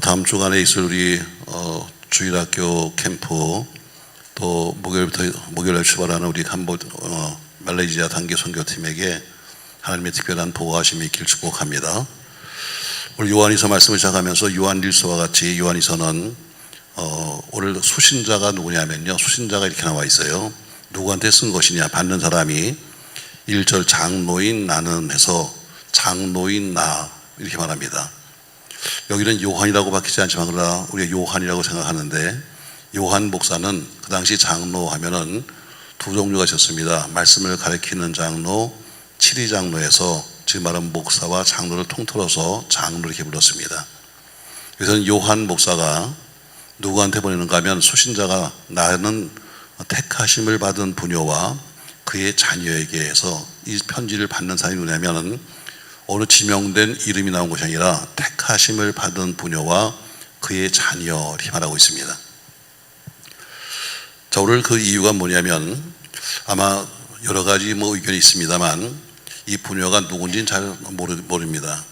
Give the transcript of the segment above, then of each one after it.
다음 주간에 있을 우리 주일학교 캠프, 또 목요일에 출발하는 우리 말레이시아 단기 선교팀에게 하나님의 특별한 보호하심이 있길 축복합니다. 오늘 요한일서 말씀을 시작하면서 요한일서와 같이 요한일서는 오늘 수신자가 누구냐면요, 수신자가 이렇게 나와 있어요. 누구한테 쓴 것이냐, 받는 사람이 1절 장로인 나는 해서 장로인 나 이렇게 말합니다. 여기는 요한이라고 밝히지 않지만 그러나 우리가 요한이라고 생각하는데, 요한 목사는 그 당시 장로 하면은 두 종류가 있었습니다. 말씀을 가르치는 장로, 치리 장로에서 지금 말하는 목사와 장로를 통틀어서 장로 이렇게 불렀습니다. 그래서 요한 목사가 누구한테 보내는가 하면 수신자가 나는 택하심을 받은 부녀와 그의 자녀에게 해서 이 편지를 받는 사람이 누구냐면은 어느 지명된 이름이 나온 것이 아니라 택하심을 받은 부녀와 그의 자녀 이렇게 말하고 있습니다. 자, 오늘 그 이유가 뭐냐면 아마 여러 가지 의견이 있습니다만 이 부녀가 누군지는 잘 모릅니다.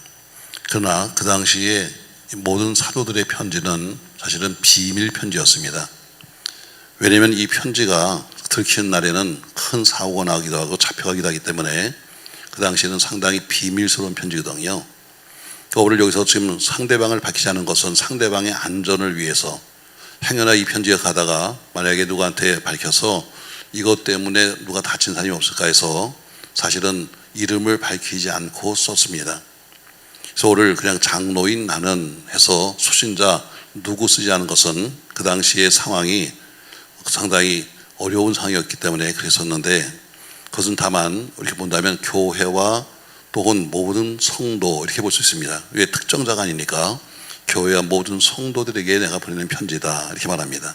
그러나 그 당시에 모든 사도들의 편지는 사실은 비밀 편지였습니다. 왜냐하면 이 편지가 들키는 날에는 큰 사고가 나기도 하고 잡혀가기도 하기 때문에 그 당시에는 상당히 비밀스러운 편지거든요. 그러니까 오늘 여기서 지금 상대방을 밝히지 않은 것은 상대방의 안전을 위해서, 행여나 이 편지가 가다가 만약에 누구한테 밝혀서 이것 때문에 누가 다친 사람이 없을까 해서 사실은 이름을 밝히지 않고 썼습니다. 그래서 오늘 그냥 장로인 나는 해서 수신자 누구 쓰지 않은 것은 그 당시의 상황이 상당히 어려운 상황이었기 때문에 그랬었는데, 그것은 다만 이렇게 본다면 교회와 또는 모든 성도 이렇게 볼 수 있습니다. 왜 특정자가 아니니까 교회와 모든 성도들에게 내가 보내는 편지다 이렇게 말합니다.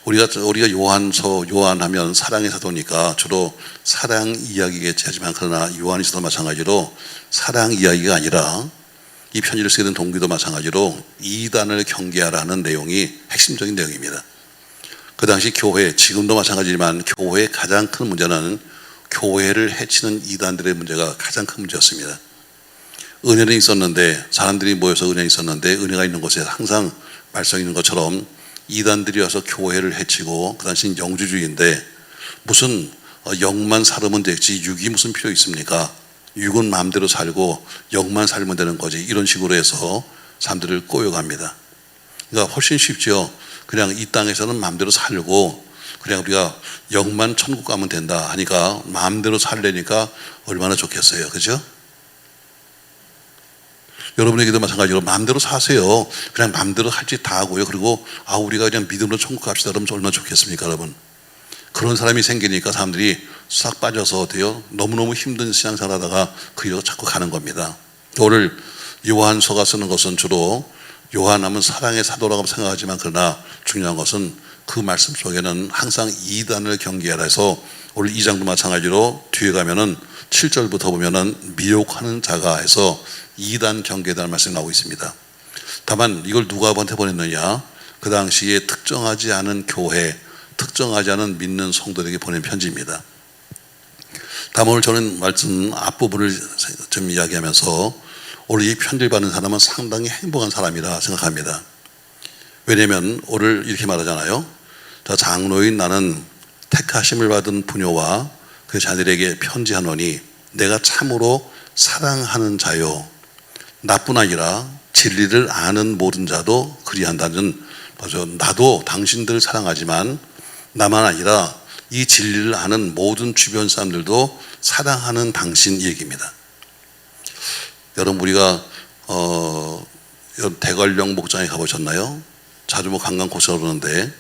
우리가 요한하면 사랑의 사도니까 주로 사랑 이야기겠지 하지만 그러나 요한일서도 마찬가지로 사랑 이야기가 아니라 이 편지를 쓰게 된 동기도 마찬가지로 이단을 경계하라는 내용이 핵심적인 내용입니다. 그 당시 교회, 지금도 마찬가지지만 교회의 가장 큰 문제는 교회를 해치는 이단들의 문제가 가장 큰 문제였습니다. 은혜는 있었는데, 사람들이 모여서 은혜가 있었는데 은혜가 있는 곳에 항상 말썽이 있는 것처럼 이단들이 와서 교회를 해치고, 그 당시는 영주주의인데 무슨 영만 살으면 되지 육이 무슨 필요 있습니까? 육은 마음대로 살고 영만 살면 되는 거지, 이런 식으로 해서 사람들을 꼬여갑니다. 그러니까 훨씬 쉽죠. 그냥 이 땅에서는 마음대로 살고 그냥 우리가 영만 천국 가면 된다 하니까 마음대로 살려니까 얼마나 좋겠어요, 그죠? 여러분에게도 마찬가지로 마음대로 사세요. 그냥 마음대로 할 짓 다 하고요. 그리고 우리가 그냥 믿음으로 천국 갑시다 그러면 얼마나 좋겠습니까, 여러분? 그런 사람이 생기니까 사람들이 싹 빠져서 어때요? 너무너무 힘든 신앙생활 하다가 그 일로 자꾸 가는 겁니다. 오늘 요한서가 쓰는 것은 주로 요한하면 사랑의 사도라고 생각하지만 그러나 중요한 것은 그 말씀 속에는 항상 이단을 경계하라 해서 오늘 2장도 마찬가지로 뒤에 가면은 7절부터 보면은 미혹하는 자가 해서 이단 경계다는 말씀이 나오고 있습니다. 다만 이걸 누가한테 보냈느냐, 그 당시에 특정하지 않은 교회, 특정하지 않은 믿는 성도들에게 보낸 편지입니다. 다만 오늘 저는 말씀 앞부분을 좀 이야기하면서 오늘 이 편지를 받는 사람은 상당히 행복한 사람이라 생각합니다. 왜냐하면 오늘 이렇게 말하잖아요. 자, 장로인 나는 택하심을 받은 부녀와 그 자들에게 편지하노니 내가 참으로 사랑하는 자요, 나뿐 아니라 진리를 아는 모든 자도 그리한다는, 나도 당신들을 사랑하지만 나만 아니라 이 진리를 아는 모든 주변 사람들도 사랑하는 당신 얘기입니다. 여러분, 우리가 대관령 목장에 가보셨나요? 자주 관광 코스로 그러는데,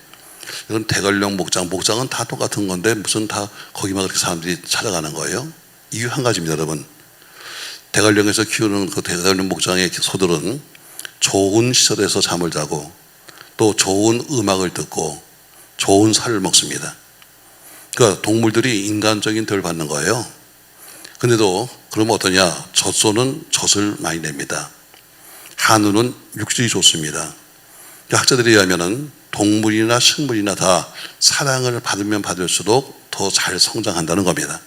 이런 대관령 목장은 다 똑같은 건데 무슨 다 거기만 그렇게 사람들이 찾아가는 거예요? 이유 한 가지입니다, 여러분. 대관령에서 키우는 그 대관령 목장의 소들은 좋은 시설에서 잠을 자고 또 좋은 음악을 듣고 좋은 살을 먹습니다. 그러니까 동물들이 인간적인 대우를 받는 거예요. 근데도 그러면 어떠냐? 젖소는 젖을 많이 냅니다. 한우는 육질이 좋습니다. 학자들에 의하면은 동물이나 식물이나 다 사랑을 받으면 받을수록 더 잘 성장한다는 겁니다.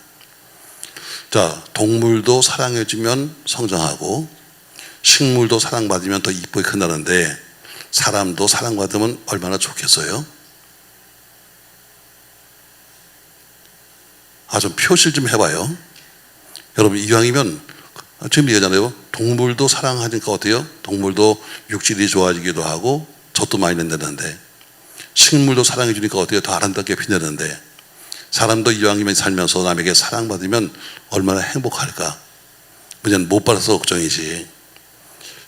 자, 동물도 사랑해주면 성장하고 식물도 사랑받으면 더 이쁘게 큰다는데 사람도 사랑받으면 얼마나 좋겠어요? 좀 표시를 좀 해봐요. 여러분, 이왕이면 지금 얘기하잖아요. 동물도 사랑하니까 어때요? 동물도 육질이 좋아지기도 하고 젖도 많이 낸다는데, 식물도 사랑해 주니까 어때요? 더 아름답게 빛내는데, 사람도 이왕이면 살면서 남에게 사랑받으면 얼마나 행복할까? 문제는 못 받아서 걱정이지.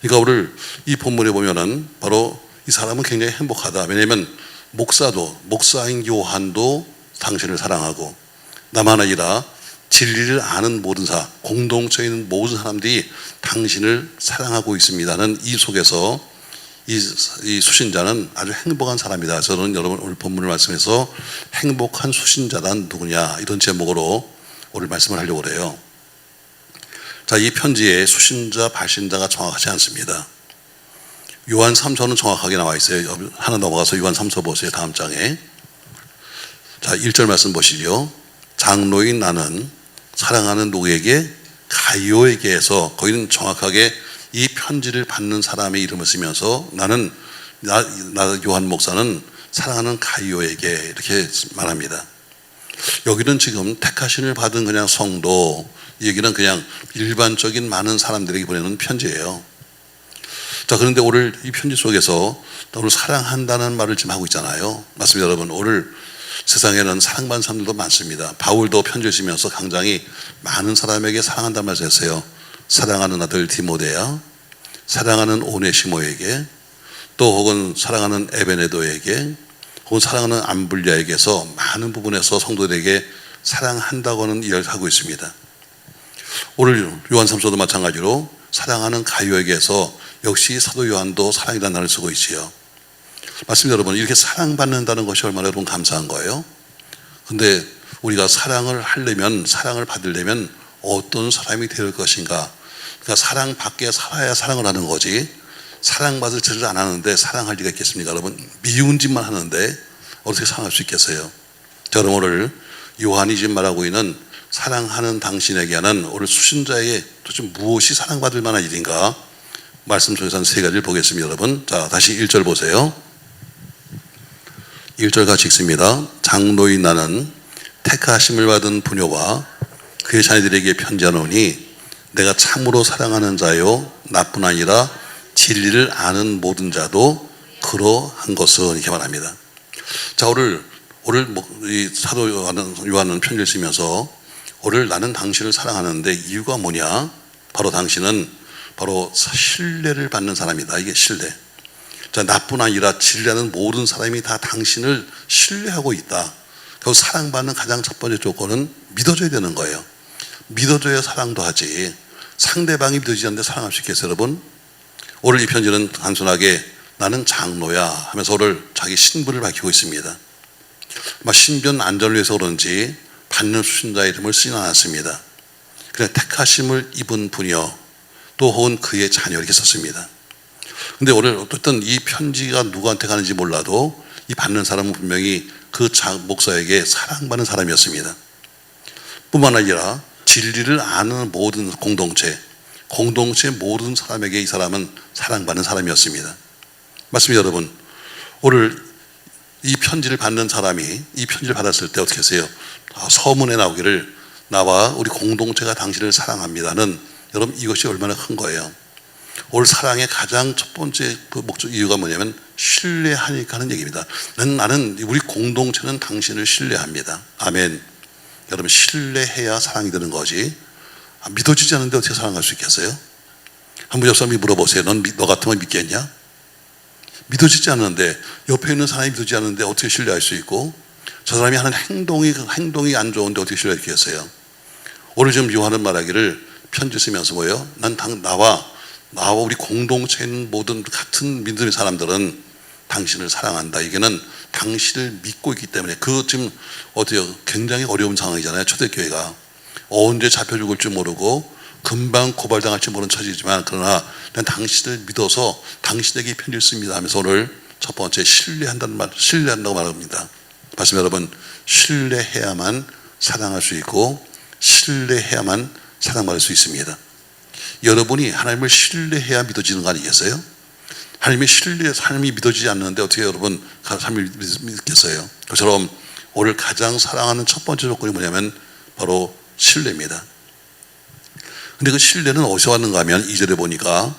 그러니까 오늘 이 본문에 보면은 바로 이 사람은 굉장히 행복하다. 왜냐하면 목사인 요한도 당신을 사랑하고, 나만 아니라 진리를 아는 모든 공동체에 있는 모든 사람들이 당신을 사랑하고 있습니다는 이 속에서 이 수신자는 아주 행복한 사람이다. 저는 여러분 오늘 본문을 말씀해서 행복한 수신자란 누구냐, 이런 제목으로 오늘 말씀을 하려고 그래요. 자, 이 편지에 수신자, 발신자가 정확하지 않습니다. 요한 3서는 정확하게 나와 있어요. 하나 넘어가서 요한 3서 보세요. 다음 장에. 자, 1절 말씀 보시죠. 장로인 나는 사랑하는 누구에게? 가이오에게 해서, 거기는 정확하게 이 편지를 받는 사람의 이름을 쓰면서 나는 나 요한 목사는 사랑하는 가이오에게 이렇게 말합니다. 여기는 지금 택하심을 받은 그냥 성도, 이 얘기는 그냥 일반적인 많은 사람들에게 보내는 편지예요. 자, 그런데 오늘 이 편지 속에서 오늘 사랑한다는 말을 지금 하고 있잖아요. 맞습니다, 여러분. 오늘 세상에는 사랑받는 사람들도 많습니다. 바울도 편지를 쓰면서 굉장히 많은 사람에게 사랑한다는 말을 했어요. 사랑하는 아들 디모데야, 사랑하는 오네시모에게, 또 혹은 사랑하는 에베네도에게, 혹은 사랑하는 암블리아에게서 많은 부분에서 성도들에게 사랑한다고는 이야기를 하고 있습니다. 오늘 요한 3서도 마찬가지로 사랑하는 가이오에게서 역시 사도 요한도 사랑이라는 단어를 쓰고 있지요. 맞습니다, 여러분. 이렇게 사랑받는다는 것이 얼마나 여러분 감사한 거예요. 근데 우리가 사랑을 하려면, 사랑을 받으려면 어떤 사람이 될 것인가? 그러니까 사랑받게 살아야 사랑을 하는 거지, 사랑받을 짓을 안 하는데 사랑할 리가 있겠습니까? 여러분, 미운 짓만 하는데 어떻게 사랑할 수 있겠어요? 자, 그럼 오늘 요한이 지금 말하고 있는 사랑하는 당신에게 하는 오늘 수신자의 도대체 무엇이 사랑받을 만한 일인가? 말씀 속에서 한 세 가지를 보겠습니다, 여러분. 자, 다시 1절 보세요. 1절 같이 읽습니다. 장로인 나는 택하심을 받은 부녀와 그의 자녀들에게 편지하노니 내가 참으로 사랑하는 자요 나뿐 아니라 진리를 아는 모든 자도 그러한 것은, 이렇게 말합니다. 자, 오늘 이 사도 요한은 편지를 쓰면서 오늘 나는 당신을 사랑하는데 이유가 뭐냐? 바로 당신은 바로 신뢰를 받는 사람이다. 이게 신뢰. 자, 나뿐 아니라 진리하는 모든 사람이 다 당신을 신뢰하고 있다. 그리고 사랑받는 가장 첫 번째 조건은 믿어줘야 되는 거예요. 믿어줘야 사랑도 하지. 상대방이 믿어지지 않는데 사랑할 수 있겠어요, 여러분? 오늘 이 편지는 단순하게 나는 장로야 하면서 오늘 자기 신분을 밝히고 있습니다. 신변 안전을 위해서 그런지 받는 수신자 이름을 쓰지는 않았습니다. 그냥 택하심을 입은 분이요, 또 혹은 그의 자녀, 이렇게 썼습니다. 근데 오늘 어쨌든 이 편지가 누구한테 가는지 몰라도 이 받는 사람은 분명히 그 목사에게 사랑받는 사람이었습니다. 뿐만 아니라 진리를 아는 모든 공동체 모든 사람에게 이 사람은 사랑받는 사람이었습니다. 맞습니다, 여러분. 오늘 이 편지를 받는 사람이 이 편지를 받았을 때 어떻게 했어요? 서문에 나오기를 나와 우리 공동체가 당신을 사랑합니다는, 여러분, 이것이 얼마나 큰 거예요. 오늘 사랑의 가장 첫 번째 이유가 뭐냐면 신뢰하니까 하는 얘기입니다. 나는 우리 공동체는 당신을 신뢰합니다. 아멘. 여러분, 신뢰해야 사랑이 되는 거지. 믿어지지 않는데 어떻게 사랑할 수 있겠어요? 한번 옆 사람이 물어보세요. 너 같으면 믿겠냐? 믿어지지 않는데, 옆에 있는 사람이 믿어지지 않는데 어떻게 신뢰할 수 있고, 저 사람이 하는 행동이 안 좋은데 어떻게 신뢰하겠어요? 오늘 지금 요한은 말하기를 편지 쓰면서 뭐예요? 나와 우리 공동체에 있는 모든 같은 믿음의 사람들은 당신을 사랑한다. 이게는 당신을 믿고 있기 때문에. 지금 어때요? 굉장히 어려운 상황이잖아요. 초대교회가 언제 잡혀 죽을 줄 모르고 금방 고발당할지 모르는 처지지만, 그러나 난 당신을 믿어서 당신에게 편지를 씁니다 하면서 오늘 첫 번째 신뢰한다고 말합니다. 맞습니다, 여러분. 신뢰해야만 사랑할 수 있고 신뢰해야만 사랑받을 수 있습니다. 여러분이 하나님을 신뢰해야 믿어지는 거 아니겠어요? 하나님이 믿어지지 않는데 어떻게 여러분 하나님을 믿겠어요? 그처럼 오늘 가장 사랑하는 첫 번째 조건이 뭐냐면 바로 신뢰입니다. 근데 그 신뢰는 어디서 왔는가 하면 2절에 보니까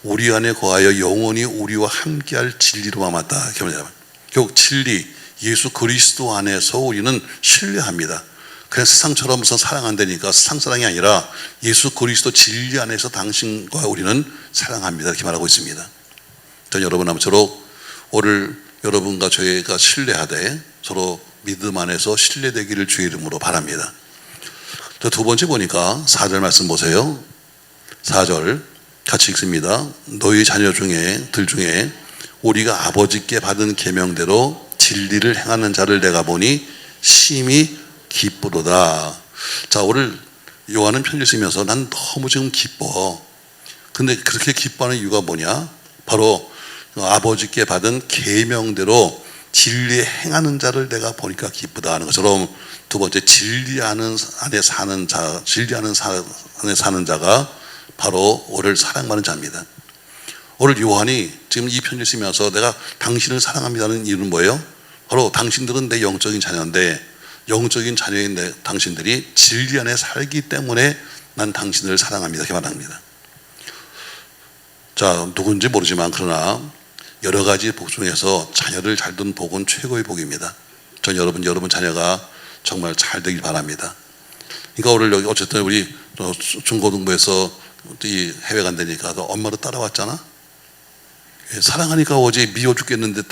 우리 안에 거하여 영원히 우리와 함께할 진리로 남았다. 이렇게 말합니다. 결국 진리, 예수 그리스도 안에서 우리는 신뢰합니다. 그냥 세상처럼 무슨 사랑한다니까 세상 사랑이 아니라 예수 그리스도 진리 안에서 당신과 우리는 사랑합니다. 이렇게 말하고 있습니다. 전 여러분 아무쪼록 오늘 여러분과 저희가 신뢰하되 서로 믿음 안에서 신뢰되기를 주의 이름으로 바랍니다. 두 번째 보니까 4절 말씀 보세요. 4절 같이 읽습니다. 너희 자녀 들 중에 우리가 아버지께 받은 계명대로 진리를 행하는 자를 내가 보니 심히 기쁘도다. 자, 오늘 요한은 편지를 쓰면서 난 너무 지금 기뻐. 근데 그렇게 기뻐하는 이유가 뭐냐? 바로 아버지께 받은 계명대로 진리에 행하는 자를 내가 보니까 기쁘다 하는 것처럼 두 번째 진리 안에 사는 자, 안에 사는 자가 바로 오늘 사랑받는 자입니다. 오늘 요한이 지금 이 편지를 쓰면서 내가 당신을 사랑합니다는 이유는 뭐예요? 바로 당신들은 내 영적인 자녀인데 영적인 자녀인 당신들이 진리 안에 살기 때문에 난 당신을 사랑합니다. 이렇게 말합니다. 자, 누군지 모르지만 그러나 여러 가지 복 중에서 자녀를 잘 둔 복은 최고의 복입니다. 전 여러분 자녀가 정말 잘 되길 바랍니다. 그러니까 오늘 여기 어쨌든 우리 중고등부에서 이 해외 간다니까 엄마도 따라왔잖아. 사랑하니까 오지 미워 죽겠는데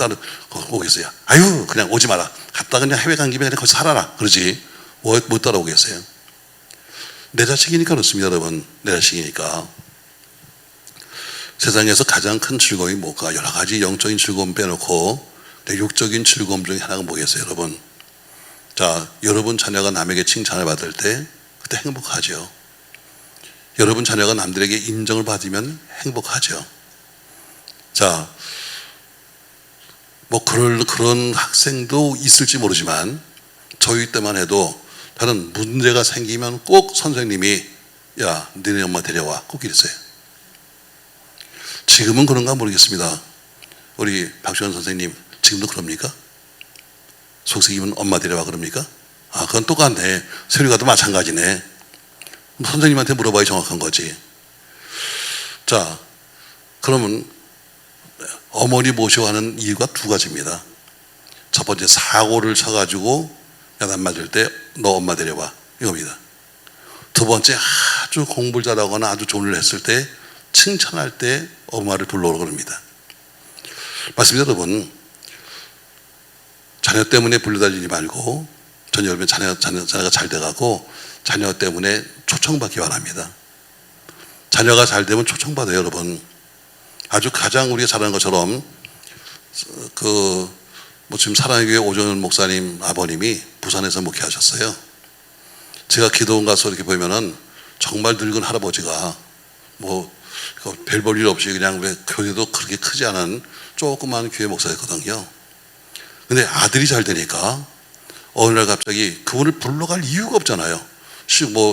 오겠어요. 아유 그냥 오지 마라. 갔다 그냥 해외 간 김에 그냥 거기서 살아라. 그러지 못 따라오겠어요. 내 자식이니까 그렇습니다. 여러분 내 자식이니까. 세상에서 가장 큰 즐거움이 뭐가? 여러 가지 영적인 즐거움 빼놓고 내 육적인 즐거움 중에 하나가 뭐겠어요 여러분? 자, 여러분 자녀가 남에게 칭찬을 받을 때 그때 행복하죠. 여러분 자녀가 남들에게 인정을 받으면 행복하죠. 자, 뭐 그런 학생도 있을지 모르지만 저희 때만 해도 다른 문제가 생기면 꼭 선생님이 야 너네 엄마 데려와 꼭 이랬어요. 지금은 그런가 모르겠습니다. 우리 박시원 선생님 지금도 그럽니까? 속삭이면 엄마 데려와 그럽니까? 아 그건 똑같네. 세류가도 마찬가지네. 선생님한테 물어봐야 정확한 거지. 자, 그러면 어머니 모시고 하는 이유가 두 가지입니다. 첫 번째 사고를 쳐가지고 야단 맞을 때 너 엄마 데려와 이겁니다. 두 번째 아주 공부를 잘하거나 아주 좋은 일을 했을 때 칭찬할 때 엄마를 불러오라고 그럽니다. 맞습니다 여러분. 자녀 때문에 불러다니지 말고 전 여러분 자녀가 잘 돼가고 자녀 때문에 초청받기 바랍니다. 자녀가 잘 되면 초청받아요 여러분. 아주 가장 우리가 잘하는 것처럼 지금 사랑의 교회 오정현 목사님 아버님이 부산에서 목회하셨어요. 제가 기도원 가서 이렇게 보면은 정말 늙은 할아버지가 별 볼 일 없이 그냥 교회도 그렇게 크지 않은 조그만 교회 목사였거든요. 근데 아들이 잘 되니까 어느 날 갑자기 그분을 불러갈 이유가 없잖아요.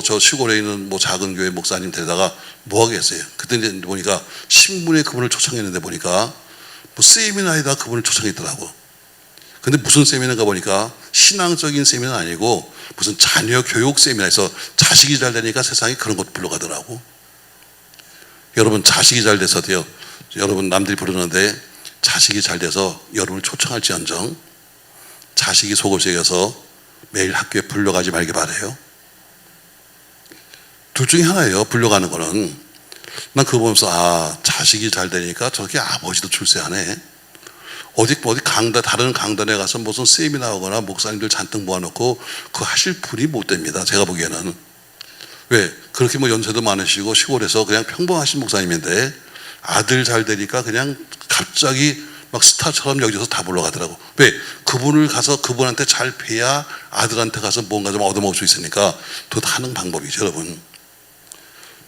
저 시골에 있는 작은 교회 목사님 데려다가 뭐 하겠어요. 그때 보니까 신문에 그분을 초청했는데 보니까 세미나에다 그분을 초청했더라고. 근데 무슨 세미나인가 보니까 신앙적인 세미나는 아니고 무슨 자녀 교육 세미나에서 자식이 잘 되니까 세상에 그런 것 불러가더라고. 여러분 자식이 잘 돼서도요. 여러분 남들이 부르는데 자식이 잘 돼서 여러분을 초청할지언정 자식이 속을 새겨서 매일 학교에 불러가지 말기 바라요. 둘 중에 하나예요. 불러가는 거는. 난 그거 보면서 자식이 잘 되니까 저렇게 아버지도 출세하네. 어디 다른 강단에 가서 무슨 세미나 하거나 목사님들 잔뜩 모아놓고 그거 하실 분이 못 됩니다. 제가 보기에는. 왜? 그렇게 연세도 많으시고 시골에서 그냥 평범하신 목사님인데 아들 잘 되니까 그냥 갑자기 막 스타처럼 여기서 다 불러가더라고. 왜? 그분을 가서 그분한테 잘 뵈야 아들한테 가서 뭔가 좀 얻어먹을 수 있으니까 또 하는 방법이죠 여러분.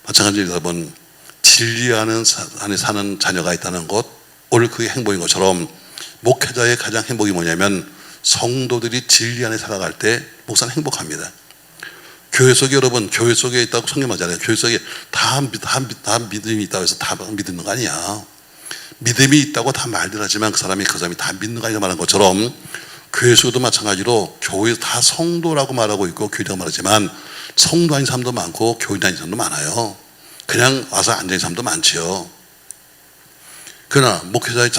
마찬가지로 여러분 진리 안에 사는 자녀가 있다는 것 오늘 그게 행복인 것처럼 목회자의 가장 행복이 뭐냐면 성도들이 진리 안에 살아갈 때 목사는 행복합니다. 교회 속에 여러분, 교회 속에 있다고 성경 말하잖아요. 교회 속에 다 믿음이 있다고 해서 다 믿는 거 아니야. 믿음이 있다고 다 말들 하지만 그 사람이 다 믿는 거 아니라 말한 것처럼 교회 속에도 마찬가지로 교회에서 다 성도라고 말하고 있고 교회라고 말하지만 성도 아닌 사람도 많고 교인 아닌 사람도 많아요. 그냥 와서 앉아있는 사람도 많지요. 그러나 목회자의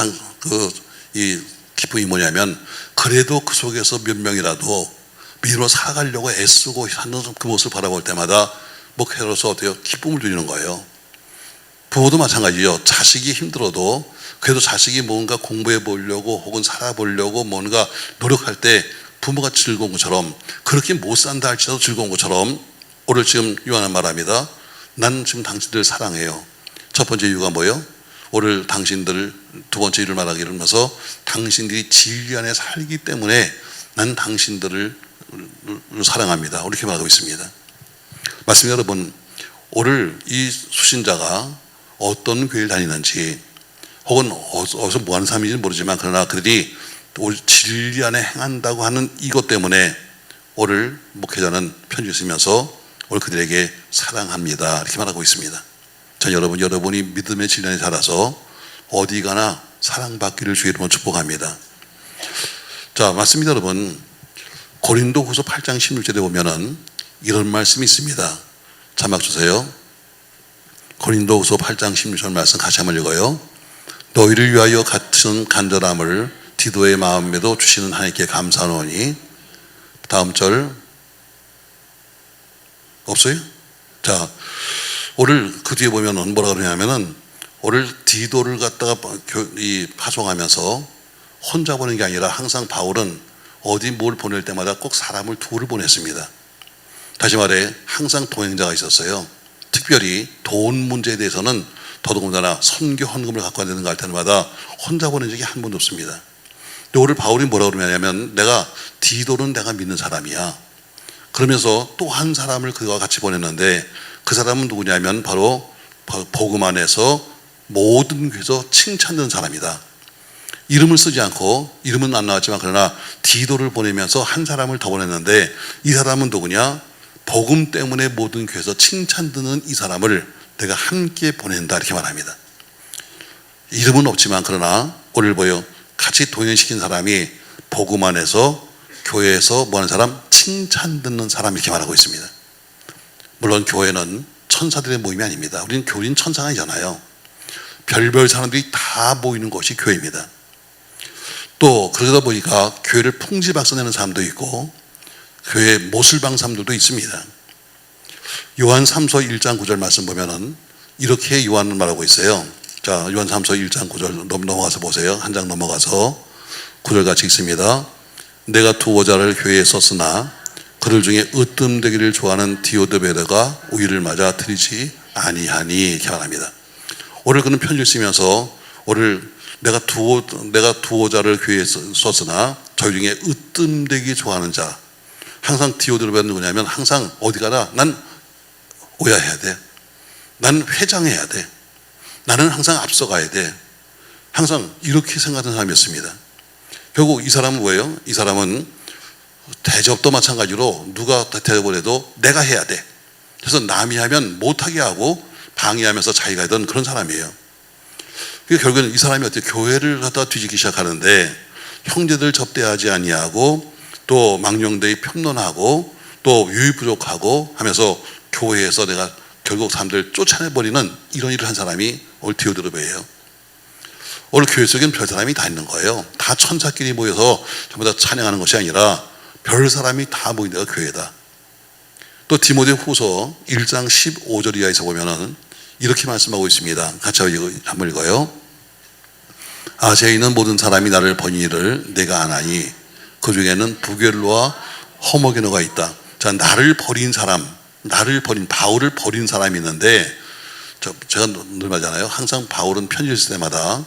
이 기쁨이 뭐냐면 그래도 그 속에서 몇 명이라도 믿음으로 살아가려고 애쓰고 하는 그 모습을 바라볼 때마다 목회자로서 어때요? 기쁨을 누리는 거예요. 부모도 마찬가지죠. 자식이 힘들어도 그래도 자식이 뭔가 공부해 보려고 혹은 살아보려고 뭔가 노력할 때 부모가 즐거운 것처럼 그렇게 못 산다 할지라도 즐거운 것처럼 오늘 지금 요한은 말합니다. 난 지금 당신들을 사랑해요. 첫 번째 이유가 뭐예요? 오늘 당신들 두 번째 이유를 말하기를 하면서 당신들이 진리 안에 살기 때문에 난 당신들을 사랑합니다. 이렇게 말하고 있습니다. 맞습니다, 여러분. 오늘 이 수신자가 어떤 교회를 다니는지 혹은 어디서 뭐 하는 사람인지는 모르지만 그러나 그들이 오늘 진리 안에 행한다고 하는 이것 때문에 오늘 목회자는 편지를 쓰면서 오늘 그들에게 사랑합니다. 이렇게 말하고 있습니다. 전 여러분이 믿음의 진리 안에 살아서 어디 가나 사랑받기를 주의 이름으로 축복합니다. 자, 맞습니다, 여러분. 고린도후서 8장 16절에 보면은 이런 말씀이 있습니다. 자막 주세요. 고린도후서 8장 16절 말씀 같이 한번 읽어요. 너희를 위하여 같은 간절함을 디도의 마음에도 주시는 하나님께 감사하노니. 다음 절 없어요? 자, 오늘 그 뒤에 보면은 뭐라 그러냐면은 오늘 디도를 갖다가 파송하면서 혼자 보낸 게 아니라 항상 바울은 어디 뭘 보낼 때마다 꼭 사람을 둘을 보냈습니다. 다시 말해 항상 동행자가 있었어요. 특별히 돈 문제에 대해서는 더더군다나 선교 헌금을 갖고 와야 되는 거 할 때마다 혼자 보낸 적이 한 번도 없습니다. 근데 오늘 바울이 뭐라고 그러냐면 내가 디도는 내가 믿는 사람이야. 그러면서 또 한 사람을 그와 같이 보냈는데 그 사람은 누구냐면 바로 복음 안에서 모든 교회에서 칭찬되는 사람이다. 이름을 쓰지 않고 이름은 안 나왔지만 그러나 디도를 보내면서 한 사람을 더 보냈는데 이 사람은 누구냐? 복음 때문에 모든 교회에서 칭찬드는 이 사람을 내가 함께 보낸다 이렇게 말합니다. 이름은 없지만 그러나 오늘 보여 같이 동행시킨 사람이 복음 안에서 교회에서 뭐하는 사람? 칭찬 듣는 사람 이렇게 말하고 있습니다. 물론 교회는 천사들의 모임이 아닙니다. 우리는 교인 천사가 아니잖아요. 별별 사람들이 다 모이는 곳이 교회입니다. 또 그러다 보니까 교회를 풍지박산내는 사람도 있고 교회 못을 박는 사람들도 있습니다. 요한 3서 1장 9절 말씀 보면은 이렇게 요한은 말하고 있어요. 자, 요한 3서 1장 9절 넘어가서 보세요. 한 장 넘어가서 9절 같이 읽습니다. 내가 두오자를 교회에 썼으나 그들 중에 으뜸되기를 좋아하는 디오드베르가 우리를 맞아 들이지 아니하니 이렇게 말합니다. 오늘 그는 편지를 쓰면서 오늘 내가 두오자를 교회에 썼으나 저희 중에 으뜸되기 좋아하는 자, 항상 디오드베르는 누구냐면 항상 어디 가나 난 오야해야 돼. 난 회장해야 돼. 나는 항상 앞서가야 돼. 항상 이렇게 생각하는 사람이었습니다. 결국 이 사람은 뭐예요? 이 사람은 대접도 마찬가지로 누가 대접을 해도 내가 해야 돼. 그래서 남이 하면 못하게 하고 방해하면서 자기가 하던 그런 사람이에요. 결국은 이 사람이 어떻게 교회를 갖다 뒤지기 시작하는데 형제들 접대하지 아니하고 또 망령되이 편론하고 또 유의부족하고 하면서 교회에서 내가 결국 사람들 쫓아내버리는 이런 일을 한 사람이 오늘 디오드르베예요. 오늘 교회 속에는 별 사람이 다 있는 거예요. 다 천사끼리 모여서 전부 다 찬양하는 것이 아니라 별 사람이 다 모인 데가 교회다. 또 디모데후서 1장 15절 이하에서 보면은 이렇게 말씀하고 있습니다. 같이 한번 읽어요. 아시아에 있는 모든 사람이 나를 버리니를 내가 아나니 그 중에는 부겔로와 허모게노가 있다. 자, 나를 버린 바울을 버린 사람이 있는데 제가 늘 말하잖아요. 항상 바울은 편지를 쓸 때마다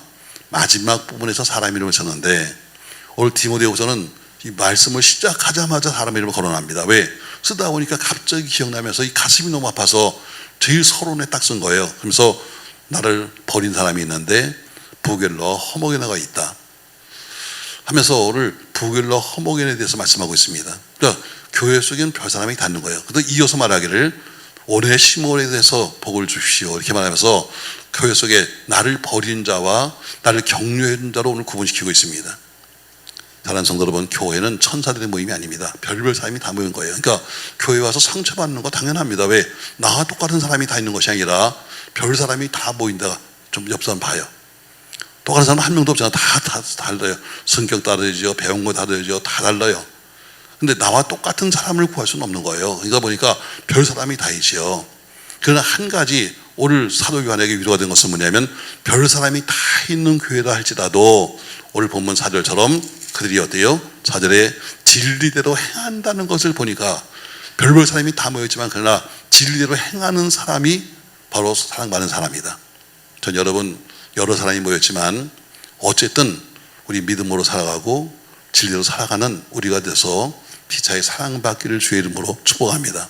마지막 부분에서 사람 이름을 썼는데 오늘 디모데후서는 이 말씀을 시작하자마자 사람 이름을 거론합니다. 왜? 쓰다 보니까 갑자기 기억나면서 이 가슴이 너무 아파서 제일 서론에 딱 쓴 거예요. 그러면서 나를 버린 사람이 있는데 부겔러 허모게노가 있다 하면서 오늘 부겔러 허모게노에 대해서 말씀하고 있습니다. 그러니까 교회 속에는 별 사람이 다 있는 거예요. 그래서 이어서 말하기를 올해 시몬에 대해서 복을 주십시오 이렇게 말하면서 교회 속에 나를 버린 자와 나를 격려해 자로 오늘 구분시키고 있습니다. 사랑하는 성도 여러분, 교회는 천사들의 모임이 아닙니다. 별별 사람이 다 모인 거예요. 그러니까 교회 와서 상처받는 거 당연합니다. 왜? 나와 똑같은 사람이 다 있는 것이 아니라 별 사람이 다 모인다. 좀 옆 사람 봐요. 똑같은 사람 한 명도 없잖아. 다 달라요. 성격 다르죠. 배운 거 다르죠. 다 달라요. 근데 나와 똑같은 사람을 구할 수는 없는 거예요. 그러니까 보니까 별 사람이 다 있죠. 그러나 한 가지 오늘 사도 요한에게 위로가 된 것은 뭐냐면 별 사람이 다 있는 교회라 할지라도 오늘 본문 4절처럼 그들이 어때요? 4절에 진리대로 행한다는 것을 보니까 별별 사람이 다 모였지만 그러나 진리대로 행하는 사람이 바로 사랑받는 사람이다. 전 여러분 여러 사람이 모였지만 어쨌든 우리 믿음으로 살아가고 진리로 살아가는 우리가 돼서 피차에 사랑받기를 주의 이름으로 축복합니다.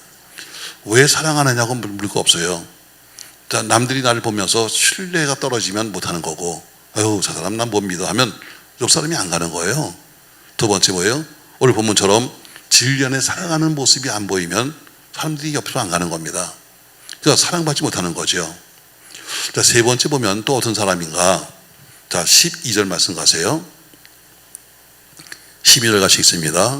왜 사랑하느냐고 물을 거 없어요. 자, 남들이 나를 보면서 신뢰가 떨어지면 못하는 거고 아유 저 사람 난 못 믿어 하면 옆 사람이 안 가는 거예요. 두 번째 뭐예요? 오늘 본문처럼 진리 안에 사랑하는 모습이 안 보이면 사람들이 옆으로 안 가는 겁니다. 그러니까 사랑받지 못하는 거죠. 자, 세 번째 보면 또 어떤 사람인가? 자, 12절 말씀 가세요. 12절 같이 읽습니다.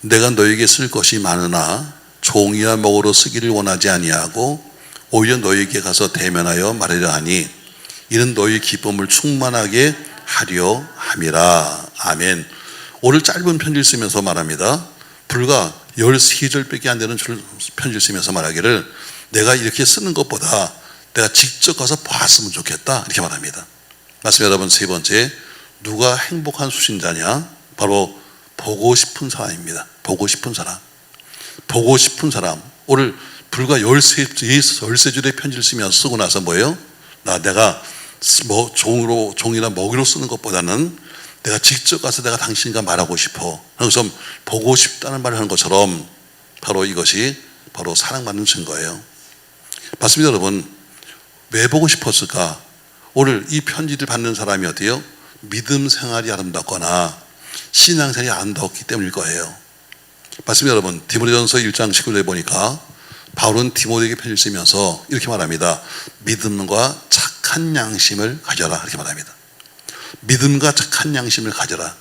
내가 너에게 쓸 것이 많으나 종이나 먹으로 쓰기를 원하지 아니하고 오히려 너에게 가서 대면하여 말하려 하니 이는 너의 기쁨을 충만하게 하려 함이라. 아멘. 오늘 짧은 편지를 쓰면서 말합니다. 불과 13절밖에 안 되는 편지를 쓰면서 말하기를 내가 이렇게 쓰는 것보다 내가 직접 가서 봤으면 좋겠다 이렇게 말합니다. 맞습니다. 여러분, 세 번째, 누가 행복한 수신자냐? 바로 보고 싶은 사람입니다. 보고 싶은 사람. 보고 싶은 사람. 오늘 불과 13줄의 편지를 쓰고 나서 뭐예요? 내가 종이나 먹이로 쓰는 것보다는 내가 직접 가서 내가 당신과 말하고 싶어. 그래서 보고 싶다는 말을 하는 것처럼 바로 이것이 바로 사랑받는 증거예요. 맞습니다, 여러분. 왜 보고 싶었을까? 오늘 이 편지를 받는 사람이 어때요? 믿음 생활이 아름답거나 신앙생활이 아름다웠기 때문일 거예요. 맞습니다, 여러분. 디모데전서 1장 19절에 보니까 바울은 디모데에게 편지를 쓰면서 이렇게 말합니다. 믿음과 착한 양심을 가져라 이렇게 말합니다. 믿음과 착한 양심을 가져라.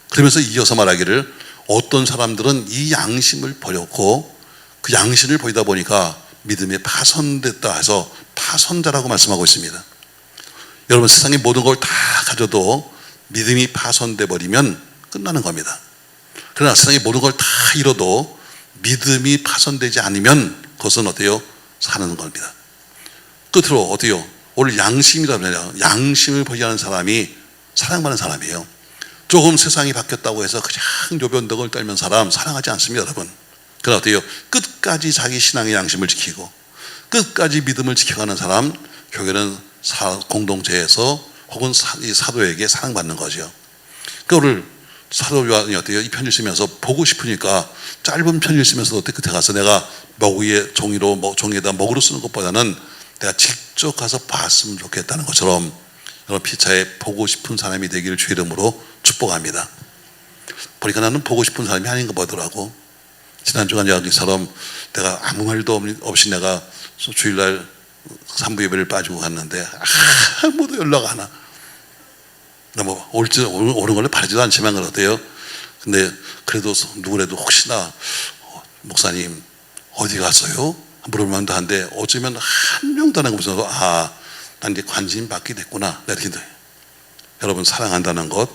그러면서 이어서 말하기를 어떤 사람들은 이 양심을 버렸고 그 양심을 버리다 보니까 믿음에 파손됐다 해서 파손자라고 말씀하고 있습니다. 여러분, 세상의 모든 걸 다 가져도 믿음이 파손돼 버리면 끝나는 겁니다. 그러나 세상의 모든 걸 다 잃어도 믿음이 파손되지 않으면 그것은 어때요? 사는 겁니다. 끝으로 어때요? 오늘 양심이라면 양심을 버리지 않은 사람이 사랑받는 사람이에요. 조금 세상이 바뀌었다고 해서 그냥 요변덕을 떨면 사랑하지 않습니다, 여러분. 그러나 어때요? 끝까지 자기 신앙의 양심을 지키고 끝까지 믿음을 지켜가는 사람, 교회는 공동체에서 혹은 이 사도에게 사랑받는 거죠. 그러니까 오늘 사도 요한이 어때요? 이 편지를 쓰면서 보고 싶으니까 짧은 편지를 쓰면서 어때 끝에 가서 내가 먹이에 종이에다 먹으로 쓰는 것보다는 내가 직접 가서 봤으면 좋겠다는 것처럼 여러분 피차에 보고 싶은 사람이 되기를 주의 이름으로 축복합니다. 보니까 나는 보고 싶은 사람이 아닌가 보더라고. 지난주간 여기처럼 내가 아무 말도 없이 내가 주일날 산부 예배를 빠지고 갔는데 아무도 연락 안 와. 뭐 오는 걸로 바라지도 않지만 그렇대요. 근데 그래도 누구라도 혹시나 목사님 어디 갔어요? 물어볼만도 한데 어쩌면 한 명도 안 하고 무슨 난 이제 관심 받게 됐구나. 이렇게 여러분, 사랑한다는 것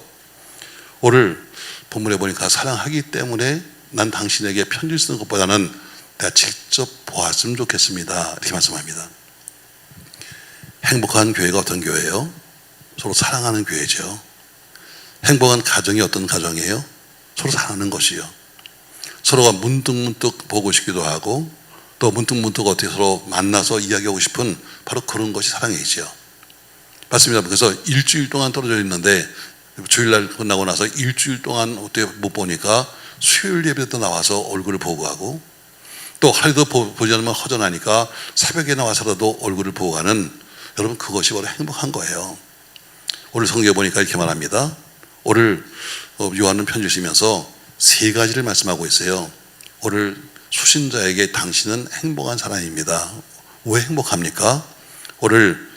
오늘 본문에 보니까 사랑하기 때문에 난 당신에게 편지를 쓰는 것보다는 내가 직접 보았으면 좋겠습니다 이렇게 말씀합니다. 행복한 교회가 어떤 교회예요? 서로 사랑하는 교회죠. 행복한 가정이 어떤 가정이에요? 서로 사랑하는 것이요. 서로가 문득문득 보고 싶기도 하고 또 문득문득 어떻게 서로 만나서 이야기하고 싶은 바로 그런 것이 사랑이죠. 맞습니다. 그래서 일주일 동안 떨어져 있는데 주일날 끝나고 나서 일주일 동안 어떻게 못 보니까 수요일 예배 때 나와서 얼굴을 보고 가고 또 하루도 보지 않으면 허전하니까 새벽에 나와서라도 얼굴을 보고 가는 여러분, 그것이 바로 행복한 거예요. 오늘 성경에 보니까 이렇게 말합니다. 오늘 요한은 편지 쓰면서 세 가지를 말씀하고 있어요. 오늘 수신자에게 당신은 행복한 사람입니다. 왜 행복합니까? 오늘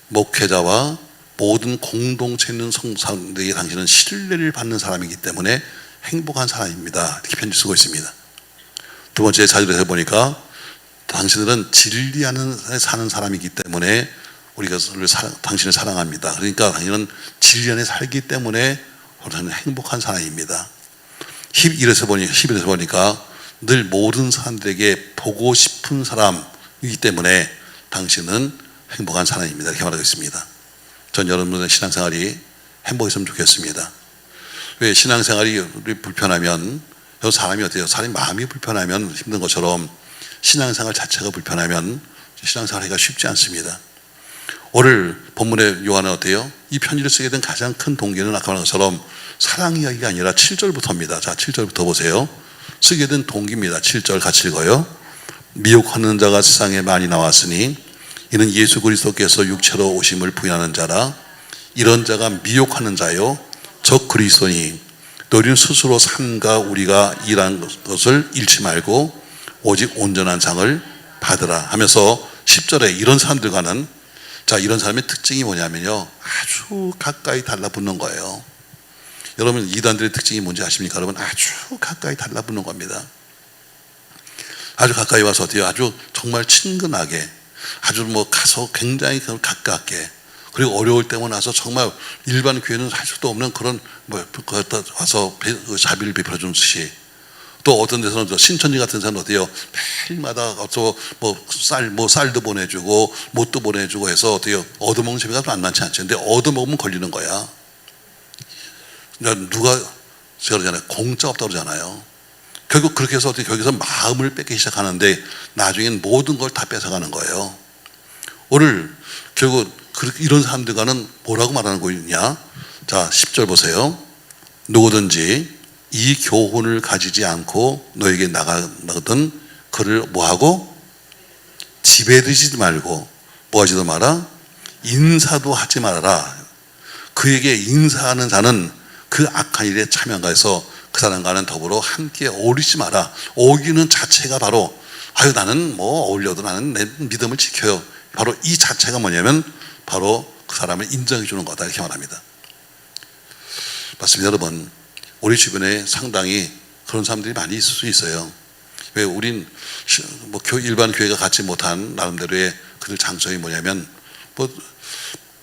목회자와 모든 공동체에 있는 성도들에게 당신은 신뢰를 받는 사람이기 때문에 행복한 사람입니다. 이렇게 편지 쓰고 있습니다. 두 번째 자료에서 보니까 당신들은 진리 안에 사는 사람이기 때문에 우리가 당신을 사랑합니다. 그러니까 당신은 진리 안에 살기 때문에 우리는 행복한 사람입니다. 11에서 보니까 늘 모든 사람들에게 보고 싶은 사람이기 때문에 당신은 행복한 사람입니다. 이렇게 말하고 있습니다. 전 여러분의 신앙생활이 행복했으면 좋겠습니다. 왜 신앙생활이 불편하면 사람이 어때요? 사람이 마음이 불편하면 힘든 것처럼 신앙생활 자체가 불편하면 신앙생활하기가 쉽지 않습니다. 오늘 본문의 요한은 어때요? 이 편지를 쓰게 된 가장 큰 동기는 아까 말한 것처럼 사랑 이야기가 아니라 7절부터입니다. 자, 7절부터 보세요. 쓰게 된 동기입니다. 7절 같이 읽어요. 미혹하는 자가 세상에 많이 나왔으니 이는 예수 그리스도께서 육체로 오심을 부인하는 자라. 이런 자가 미혹하는 자요 적 그리스도니 너희는 스스로 삶과 우리가 일한 것을 잃지 말고 오직 온전한 상을 받으라 하면서 10절에 이런 사람들과는, 자, 이런 사람의 특징이 뭐냐면요, 아주 가까이 달라붙는 거예요. 여러분, 이단들의 특징이 뭔지 아십니까? 여러분, 아주 가까이 달라붙는 겁니다. 아주 가까이 와서 어때요? 아주 정말 친근하게, 아주 가서 굉장히 가깝게, 그리고 어려울 때만 와서 정말 일반 교회는 할 수도 없는 그런 거기다 와서 자비를 베풀어 주는 듯이, 또 어떤 데서는 신천지 같은 데서는 어때요? 매일마다 쌀도 보내주고 못도 보내주고 해서 어때요? 얻어먹는 재미가 만만치 않죠. 근데 얻어먹으면 걸리는 거야. 누가 제가 그러잖아요. 공짜 없다고 그러잖아요. 결국 그렇게 해서 어떻게 거기서 마음을 뺏기 시작하는데 나중엔 모든 걸 다 뺏어가는 거예요. 오늘 결국 이런 사람들과는 뭐라고 말하는 거냐? 자, 10절 보세요. 누구든지 이 교훈을 가지지 않고 너에게 나가거든 그를 뭐하고? 지배되지 말고 뭐하지도 마라? 인사도 하지 말아라. 그에게 인사하는 자는 그 악한 일에 참여가해서 그 사람과는 더불어 함께 어울리지 마라. 어울리는 자체가 바로 나는 어울려도 나는 내 믿음을 지켜요. 바로 이 자체가 뭐냐면 바로 그 사람을 인정해 주는 거다, 이렇게 말합니다. 맞습니다, 여러분. 우리 주변에 상당히 그런 사람들이 많이 있을 수 있어요. 왜 우린 일반 교회가 갖지 못한 나름대로의 그들 장점이 뭐냐면,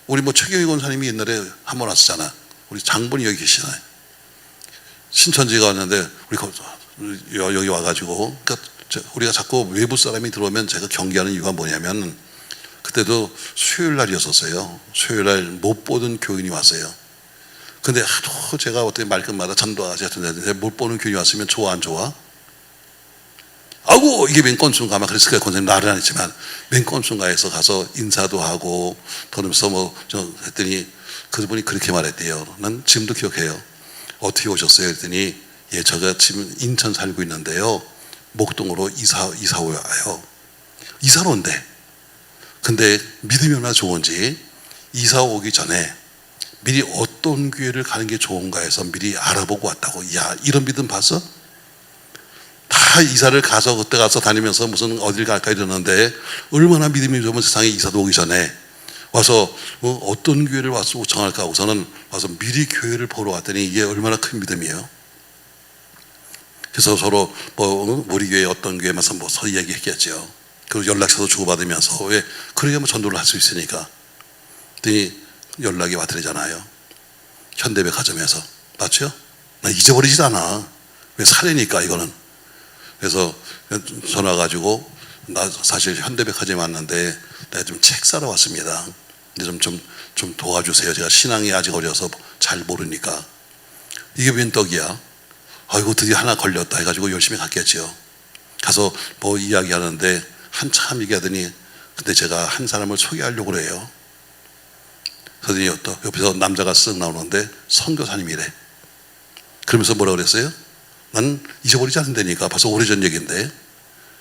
우리 최경희 권사님이 옛날에 한 번 왔었잖아. 우리 장본이 여기 계시나요? 신천지가 왔는데 여기 와가지고, 그러니까 우리가 자꾸 외부 사람이 들어오면 제가 경계하는 이유가 뭐냐면, 그때도 수요일 날이었었어요. 수요일 날 못 보던 교인이 왔어요. 근데 하도 제가 어떻게 말끝마다 전도하지 같은데 못 보는 교인이 왔으면 좋아 안 좋아? 아이고 이게 맨건순가 아마 그랬을 거예요. 권사님 말은 안 했지만 맨건순가에서 가서 인사도 하고 그러면서 했더니 그분이 그렇게 말했대요. 난 지금도 기억해요. 어떻게 오셨어요? 했더니 제가 지금 인천 살고 있는데요, 목동으로 이사 와요. 이사로 온대. 근데 믿음이 얼마나 좋은지 이사 오기 전에 미리 어떤 교회를 가는 게 좋은가 해서 미리 알아보고 왔다고. 야, 이런 믿음 봤어? 다 이사를 그때 가서 다니면서 무슨 어딜 갈까 이러는데 얼마나 믿음이 좋으면 세상에 이사도 오기 전에 와서 어떤 교회를 와서 정할까 하고서는 와서 미리 교회를 보러 왔더니 이게 얼마나 큰 믿음이에요. 그래서 서로 우리 교회 어떤 교회면서 서로 얘기했겠죠. 그리고 연락처도 주고받으면서 왜 그러게 전도를 할 수 있으니까. 그랬더니 연락이 왔더래잖아요. 현대백화점에서. 맞죠? 나 잊어버리지도 않아. 왜 사례니까 이거는. 그래서 전화 가지고 나 사실 현대백화점에 왔는데 내가 좀 책 사러 왔습니다. 근데 좀 도와주세요. 제가 신앙이 아직 어려서 잘 모르니까. 이게 웬 떡이야? 아이고 드디어 하나 걸렸다 해가지고 열심히 갔겠죠. 가서 이야기하는데 한참 얘기하더니 근데 제가 한 사람을 소개하려고 그래요. 그러더니 옆에서 남자가 쓱 나오는데 선교사님이래. 그러면서 뭐라 그랬어요? 난 잊어버리지 않는다니까. 벌써 오래전 얘기인데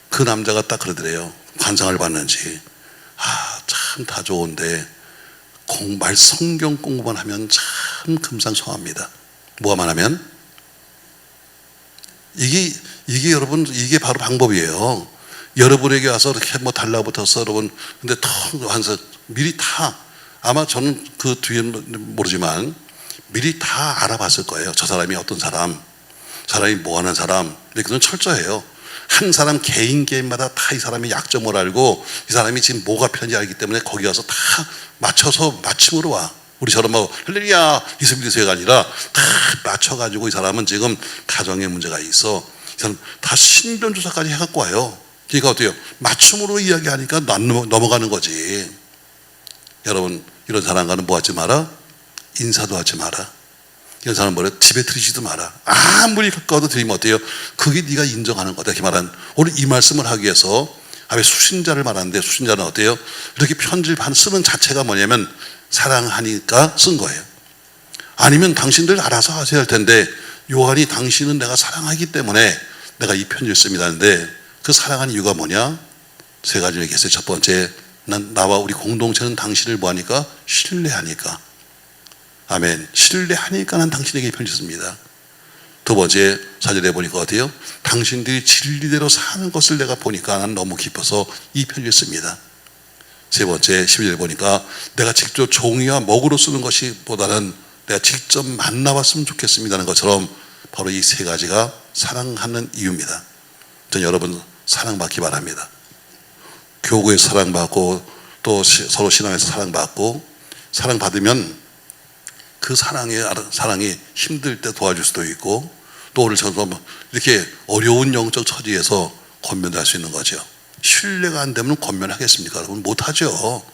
그 남자가 딱 그러더래요. 관상을 봤는지 참 다 좋은데 성경 공부만 하면 참 금상첨화입니다. 뭐만 하면? 이게 여러분, 이게 바로 방법이에요. 여러분에게 와서 이렇게 뭐 달라붙어서 여러분, 근데 완서 미리 다, 아마 저는 그 뒤에는 모르지만 미리 다 알아봤을 거예요. 저 사람이 어떤 사람이 뭐 하는 사람, 그건 철저해요. 한 사람 개인마다 다 이 사람의 약점을 알고 이 사람이 지금 뭐가 편한지 알기 때문에 거기 가서 다 맞춰서 맞춤으로 와. 우리처럼 뭐 할렐루야 이스밀리세가 아니라 다 맞춰가지고 이 사람은 지금 가정에 문제가 있어. 이 사람 다 신변조사까지 해갖고 와요. 그러니까 어때요? 맞춤으로 이야기하니까 넘어가는 거지. 여러분, 이런 사람과는 뭐 하지 마라? 인사도 하지 마라. 이런 사람 뭐래? 집에 들이지도 마라. 아무리 가까워도 들이면 어때요? 그게 네가 인정하는 거다. 이렇게 말한, 오늘 이 말씀을 하기 위해서 왜 수신자를 말하는데, 수신자는 어때요? 이렇게 편지를 쓰는 자체가 뭐냐면 사랑하니까 쓴 거예요. 아니면 당신들 알아서 하셔야 할 텐데, 요한이 당신은 내가 사랑하기 때문에 내가 이 편지를 씁니다 하는데, 그 사랑하는 이유가 뭐냐? 세 가지를 얘기했어요. 첫 번째, 나와 우리 공동체는 당신을 뭐하니까? 신뢰하니까. 아멘. 신뢰하니까 난 당신에게 이 편지 씁니다. 두 번째, 4절에 보니까 어때요? 당신들이 진리대로 사는 것을 내가 보니까 난 너무 기뻐서 이 편지를 씁니다. 세 번째, 12절에 보니까 내가 직접 종이와 먹으로 쓰는 것이 보다는 내가 직접 만나봤으면 좋겠습니다는 것처럼 바로 이 세 가지가 사랑하는 이유입니다. 전 여러분 사랑받기 바랍니다. 교구에서 사랑받고 또 서로 신앙에서 사랑받고, 사랑받으면 그 사랑이 힘들 때 도와줄 수도 있고, 또 오늘 처럼 이렇게 어려운 영적 처지에서 권면할 수 있는 거죠. 신뢰가 안 되면 권면하겠습니까? 여러분 못하죠.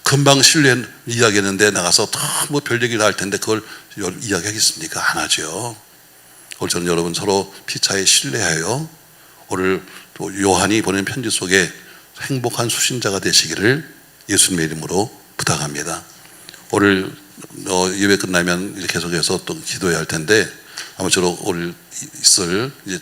금방 신뢰 이야기했는데 나가서 뭐 별 얘기를 할 텐데 그걸 이야기하겠습니까? 안 하죠. 오늘 저는 여러분 서로 피차에 신뢰하여 오늘 또 요한이 보낸 편지 속에 행복한 수신자가 되시기를 예수님의 이름으로 부탁합니다. 오늘 예배 끝나면 계속해서 또 기도해야 할 텐데, 아무쪼록 오늘 있을 이제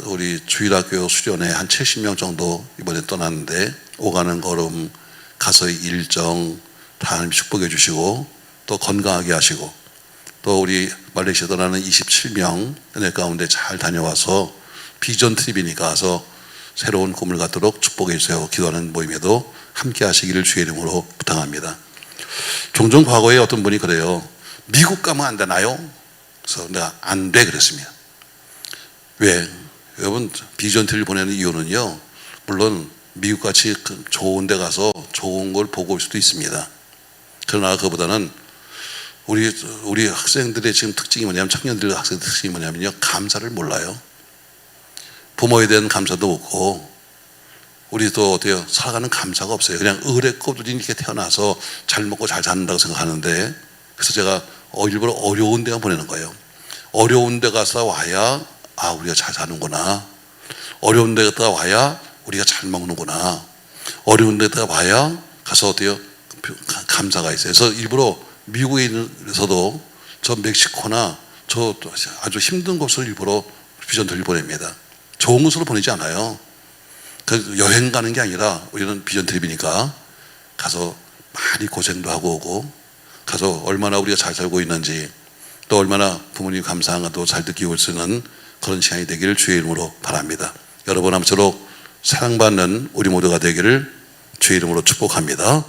우리 주일학교 수련회 한 70명 정도 이번에 떠났는데, 오가는 걸음 가서의 일정 다 하나님 축복해 주시고 또 건강하게 하시고, 또 우리 말레이시아 떠나는 27명 은혜 가운데 잘 다녀와서 비전 트립이니까 가서 새로운 꿈을 갖도록 축복해 주세요. 기도하는 모임에도 함께 하시기를 주의 이름으로 부탁합니다. 종종 과거에 어떤 분이 그래요. 미국 가면 안 되나요? 그래서 내가 안 돼 그랬습니다. 왜? 여러분, 비전트를 보내는 이유는요, 물론 미국같이 좋은 데 가서 좋은 걸 보고 올 수도 있습니다. 그러나 그보다는 우리 학생들의 지금 특징이 뭐냐면, 청년들의 학생들 특징이 뭐냐면요, 감사를 몰라요. 부모에 대한 감사도 없고, 우리도 어때요? 살아가는 감사가 없어요. 그냥 을에 꼬부린 이렇게 태어나서 잘 먹고 잘 산다고 생각하는데, 그래서 제가 일부러 어려운 데만 보내는 거예요. 어려운 데 가서 와야 우리가 잘 사는구나. 어려운 데 갔다 와야 우리가 잘 먹는구나. 어려운 데다 와야 가서 어때요? 감사가 있어요. 그래서 일부러 미국에 있어서도 저 멕시코나 저 아주 힘든 곳을 일부러 비전트를 보냅니다. 좋은 곳으로 보내지 않아요. 그 여행 가는 게 아니라 우리는 비전 트립이니까 가서 많이 고생도 하고 오고, 가서 얼마나 우리가 잘 살고 있는지, 또 얼마나 부모님 감사한 것도 잘 느끼고 있는 그런 시간이 되기를 주의 이름으로 바랍니다. 여러분 아무쪼록 사랑받는 우리 모두가 되기를 주의 이름으로 축복합니다.